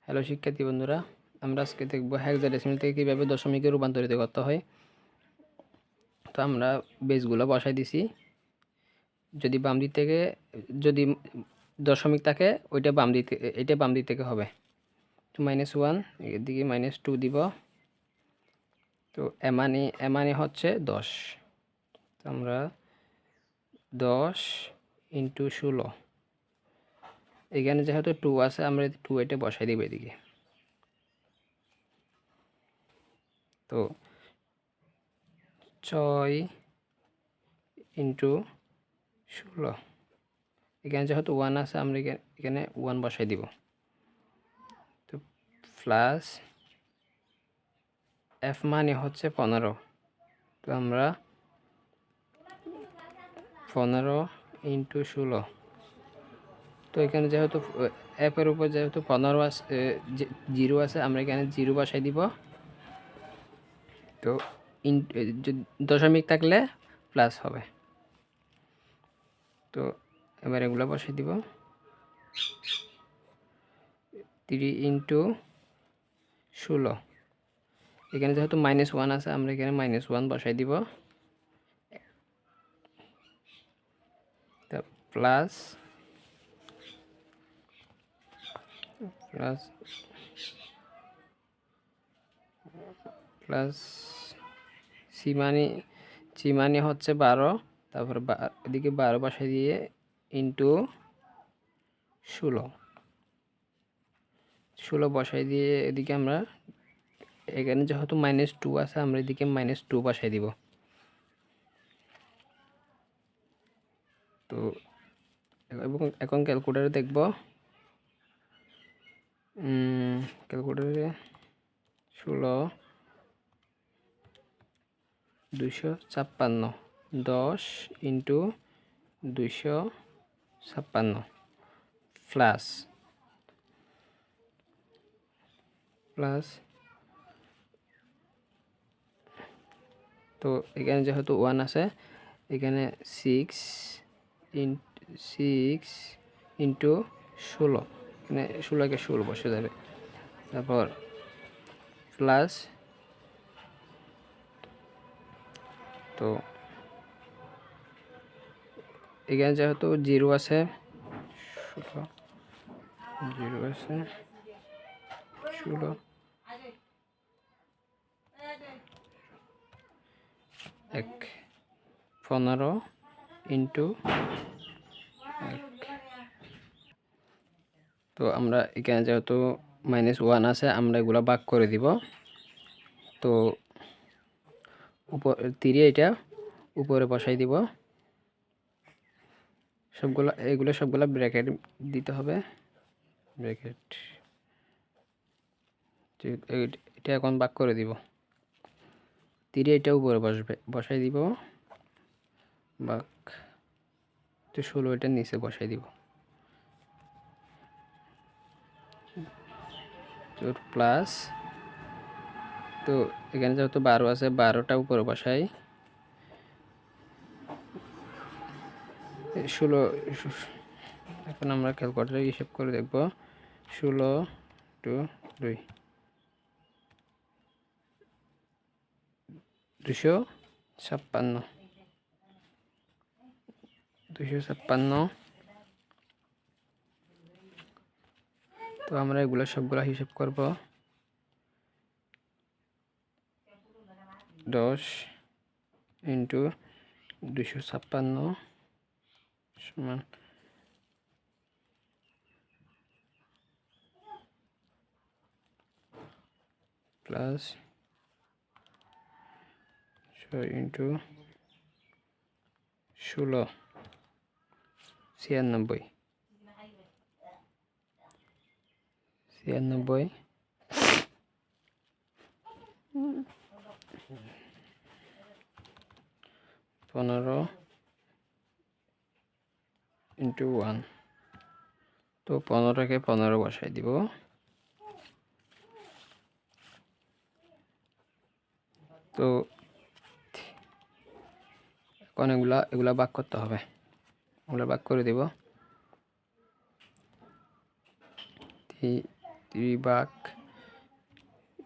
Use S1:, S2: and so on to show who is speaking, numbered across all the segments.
S1: Hello শিক্ষার্থী বন্ধুরা, আমরা আজকে দেখব হেক্সাডেসিমাল থেকে কীভাবে দশমিকে রূপান্তরিত করতে হয়। তো আমরা বেসগুলো বসাই দিছি। যদি বাম দিক থেকে যদি দশমিক থাকে ওইটা বাম দিক, এটা বাম দিক থেকে হবে। তো -1 এদিকে -2 দিব। তো এমানি হচ্ছে 10। তো আমরা 10 × 16, এখানে যেহেতু 2 আছে আমরা 2 এটা বসাই দিব এদিকে। তো 6 × 16, এখানে যেহেতু 1 আছে আমরা এখানে 1 বসাই দিব। তো প্লাস f মানে হচ্ছে 15। তো আমরা 15 × 16, তো এখানে যেহেতু f এর উপর যেহেতু 15 আছে, 0 আছে, আমরা এখানে 0 বসাই দিব। তো দশমিক থাকলে প্লাস হবে। তো এবার এগুলো বসাই দিব। 3 × 16, এখানে যেহেতু -1 আছে আমরা এখানে -1 বসাই দিব। তা প্লাস সি মানে হচ্ছে 12, তারপর এদিকে 12 বসাই দিয়ে ইন্টু 16 বসাই দিয়ে এদিকে আমরা এখানে যেহেতু -2 আছে আমরা এদিকে -2 বসাই দিব। তো এবং এখন ক্যালকুলেটরে দেখব। ক্যালকুলেটরে 16 256, 10 × 256 প্লাস তো এখানে যেহেতু 1 আছে এখানে 6 × 16, এখানে 16 কে 16 বসে যাবে। তারপর প্লাস, তো এখানে যেহেতু 0 আছে 16 15 × 1। তো আমরা এখানে যেহেতু -1 আছে আমরা এগুলা ভাগ করে দিব। তো উপর 3 এটা উপরে বসাই দিব। এগুলো সবগুলা ব্র্যাকেট দিতে হবে। ব্র্যাকেট এটা এখন ভাগ করে দিব। 3 এটা উপরে বসবে, বসাই দিব ভাগ। তো 16 এটা নিচে বসাই দিব। তো প্লাস, তো এখানে যেহেতু 12 আছে 12টা উপরে বসাই। 16, এখন আমরা ক্যালকুলেটরে হিসাব করে দেখব। 16 × 2 256। তো আমরা এগুলো সবগুলা হিসাব করব। 10 × 256 সমান প্লাস 6 × 16 96। 15 × 1, তো 15কে 15 বসাই দিব। তো এখন এগুলা ভাগ করতে হবে, এগুলা ভাগ করে দিব। 3 ভাগ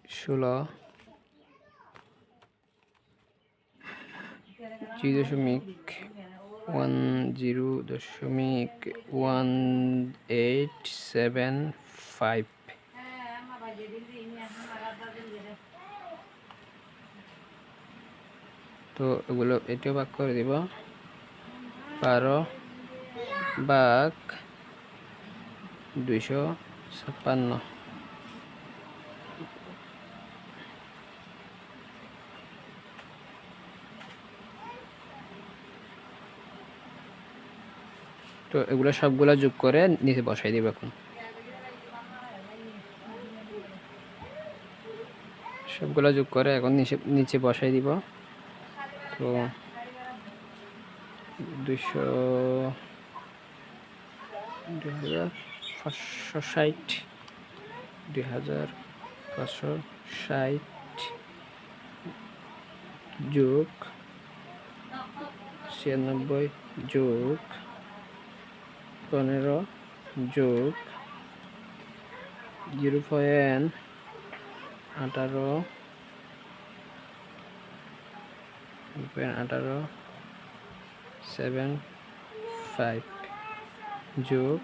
S1: 16 0.10.1875 তো এগুলো এটাও ভাগ করে দিব 12 ভাগ 256 তো এগুলো সবগুলা যোগ করে নিচে বসাই দিব এখন সবগুলা যোগ করে এখন নিচে বসাই দিব তো 2560 যোগ 96 যোগ 15 যোগ 0.1875 যোগ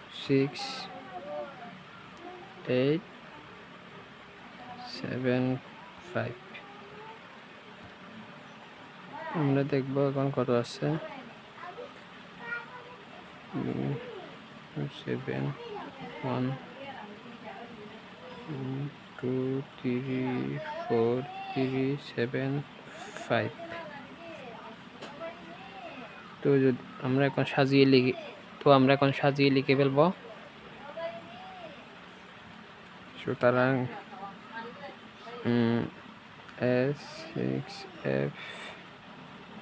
S1: 0.04687 আমরা দেখব এখন কত আছে 7 1 2 3 4 3 7 5 তো যদি আমরা এখন সাজিয়ে লিখে ফেলবো সুতরাং S6F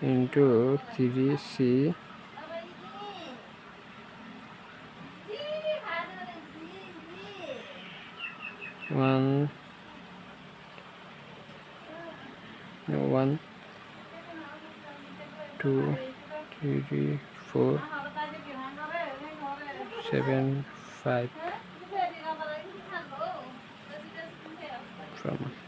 S1: into 3C 1 2 3 4 7 5 from